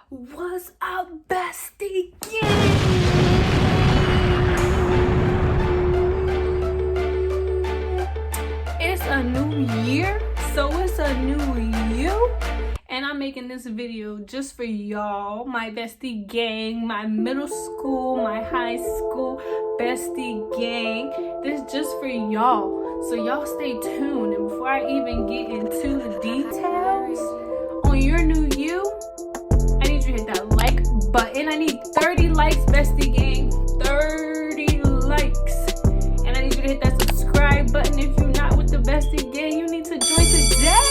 What's up, bestie gang? It's a new year, so it's a new you. And I'm making this video just for y'all, my bestie gang, my middle school, my high school bestie gang. This is just for y'all. So y'all stay tuned. And before I even get into the details on your new you, I need you to hit that like button. I need 30 likes, bestie gang. 30 likes. And I need you to hit that subscribe button. If you're not with the bestie gang, you need to join today.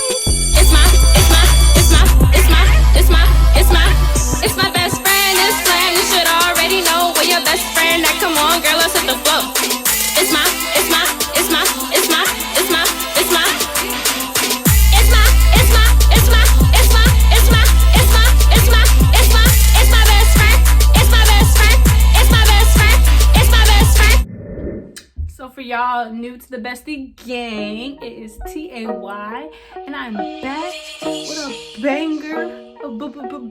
It's my best friend, it's plan. You should already know we're your best friend. Now come on, girl, let's hit the floor. It's my So for y'all new to the bestie gang, it is TAY, and I'm back with a banger.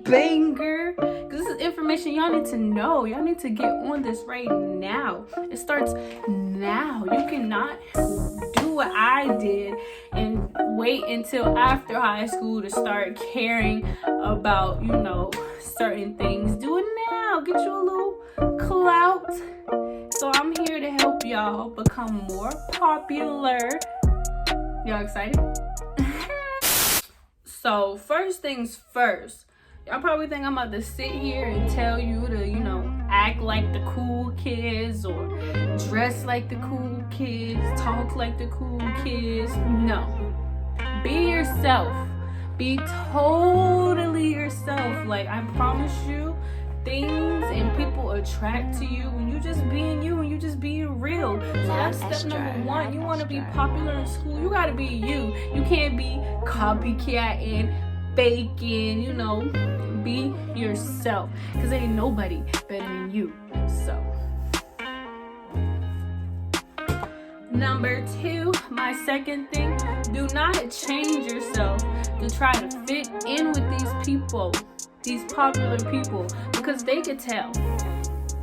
Banger, because this is information y'all need to know. Y'all need to get on this right now. It starts now. You cannot do what I did and wait until after high school to start caring about, you know, certain things. Do it now. Get you a little clout. So I'm here to help y'all become more popular. Y'all excited? So first things first, y'all probably think I'm about to sit here and tell you to, you know, act like the cool kids or dress like the cool kids, talk like the cool kids. No. Be yourself. Be totally yourself. Like, I promise you, things and people attract to you when you just being you and you just being real. So that's step number one. You want to be popular in school, you got to be you. You can't be copycatting, faking, you know. Be yourself, because ain't nobody better than you. So number two, my second thing, do not change yourself to try to fit in with these people, these popular people, because they could tell.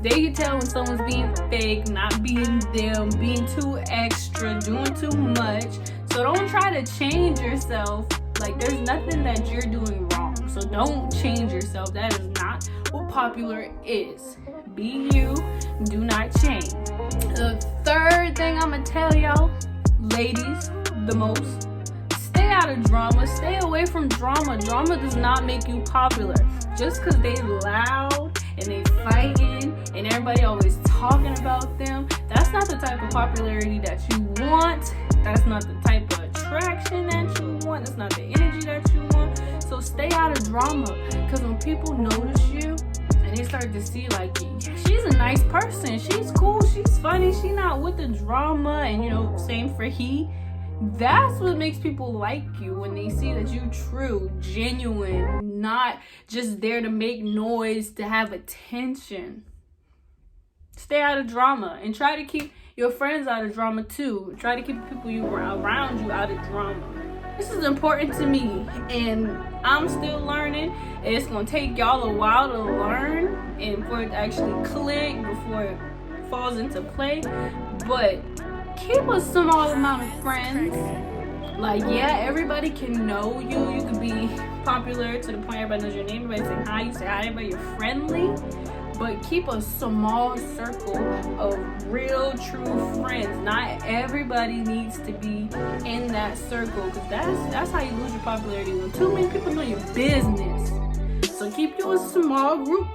They can tell when someone's being fake, not being them, being too extra, doing too much. So don't try to change yourself. Like, there's nothing that you're doing wrong. So don't change yourself. That is not what popular is. Be you. Do not change. The third thing I'm going to tell y'all, ladies, the most, stay out of drama. Stay away from drama. Drama does not make you popular. Just because they loud and they fighting and everybody always talking about them, that's not the type of popularity that you want. That's not the type of attraction that you want. That's not the energy that you want. So stay out of drama, because when people notice you and they start to see, like, she's a nice person, she's cool, she's funny, she's not with the drama, and, you know, same for he, that's what makes people like you, when they see that you true, genuine, not just there to make noise, to have attention. Stay out of drama and try to keep your friends out of drama too. Try to keep the people you around you out of drama. This is important to me, and I'm still learning. It's gonna take y'all a while to learn and for it to actually click before it falls into play. But keep a small amount of friends. Like, yeah, everybody can know you. You can be popular to the point everybody knows your name, everybody say hi, you say hi, everybody, you're friendly. But keep a small circle of real, true friends. Not everybody needs to be in that circle, because that's how you lose your popularity, when too many people know your business. So keep you a small group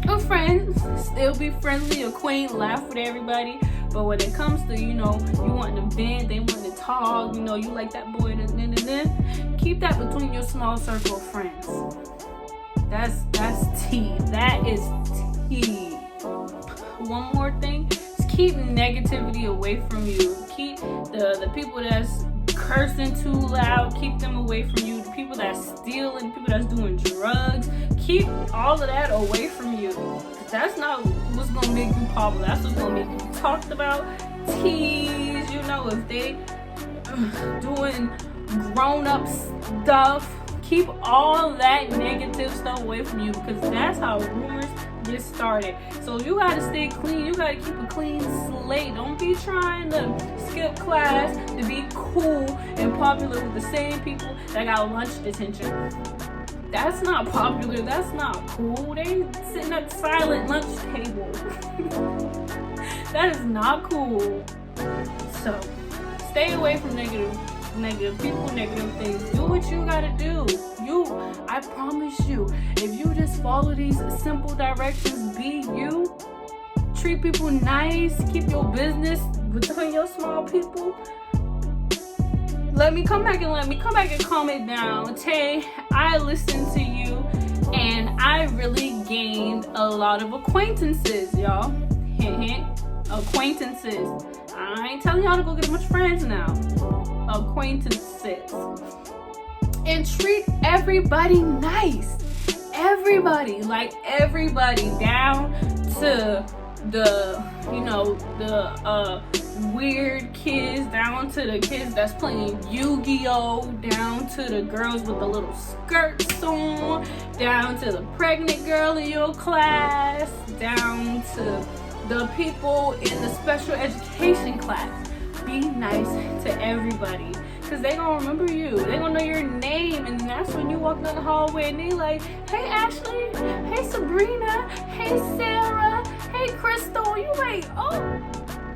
of friends. Still be friendly, acquaint, laugh with everybody. But when it comes to, you know, you want to vent, they want to talk, you know, you like that boy, keep that between your small circle of friends. That's tea. That is tea. One more thing, just keep negativity away from you. Keep the people that's cursing too loud, keep them away from you. The people that's stealing, the people that's doing drugs, keep all of that away from you. That's not what's gonna make you popular. That's what's gonna make you talked about, teased. You know, if they doing grown-up stuff, Keep all that negative stuff away from you, because that's how rumors get started. So you gotta stay clean. You gotta keep a clean slate. Don't be trying to skip class to be cool and popular with the same people that got lunch detention. That's not popular. That's not cool. They sitting at the silent lunch table. That is not cool. So stay away from negative people, negative things. Do what you gotta do. I promise you, if you just follow these simple directions, be you, treat people nice, keep your business between your small people. Let me come back and calm it down. Tay, I listened to you and I really gained a lot of acquaintances, y'all. Hint, hint. Acquaintances. I ain't telling y'all to go get a bunch of friends now. Acquaintances. And treat everybody nice. Everybody, like everybody, down to the, weird kids, down to the kids that's playing Yu-Gi-Oh, down to the girls with the little skirts on, down to the pregnant girl in your class, down to the people in the special education class. Be nice to everybody, because they gonna remember you. They gonna know your name, and that's when you walk down the hallway and they like, hey Ashley, hey Sabrina, hey Sarah, hey Crystal. You like, oh,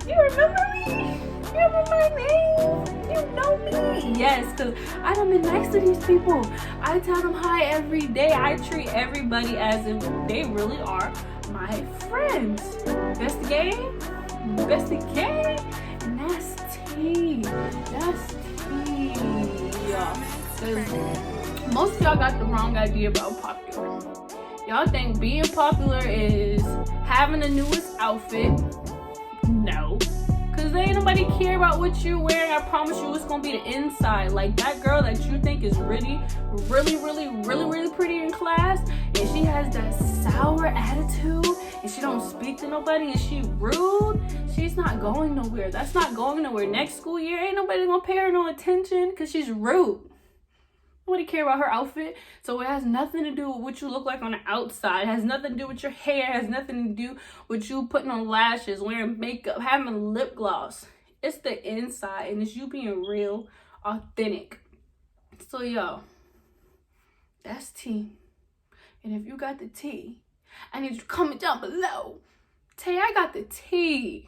you remember me? You remember my name? You know me? Yes, because I done been nice to these people. I tell them hi every day. I treat everybody as if they really are my friends. Bestie gang, bestie gang, and that's tea. That's tea, y'all. Because most of y'all got the wrong idea about popular. Y'all think being popular is having the newest outfit. No. Because ain't nobody care about what you're wearing. I promise you it's going to be the inside. Like that girl that you think is really pretty in class, and she has that sour attitude, and she don't speak to nobody, and she rude, she's not going nowhere. That's not going nowhere. Next school year, ain't nobody going to pay her no attention because she's rude. Nobody care about her outfit. So it has nothing to do with what you look like on the outside. It has nothing to do with your hair. It has nothing to do with you putting on lashes, wearing makeup, having lip gloss. It's the inside, and it's you being real, authentic. So yo, that's tea. And if you got the tea, I need you to comment down below. Tay, I got the tea.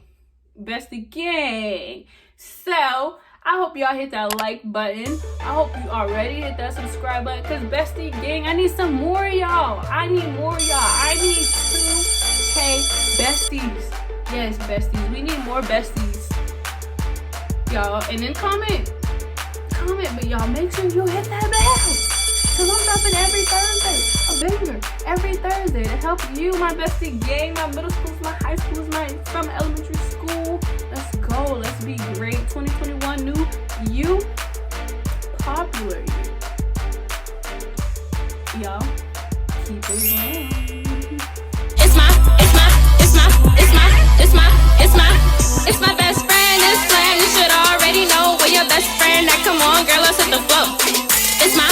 Bestie gang. So I hope y'all hit that like button. I hope you already hit that subscribe button, because bestie gang, I need some more y'all. I need more y'all. I need 2K besties. Yes, besties. We need more besties. Y'all, and then comment, but y'all make sure you hit that bell, because I'm dropping every Thursday a banger, every Thursday, to help you, my bestie gang, my middle schools, my high schools, from elementary school. Let's go. Let's be great. 2021 new you, popular you. Y'all, keep it going. It's my best friend, it's friend. You should already know we're your best friend. Now come on, girl, let's hit the floor. It's my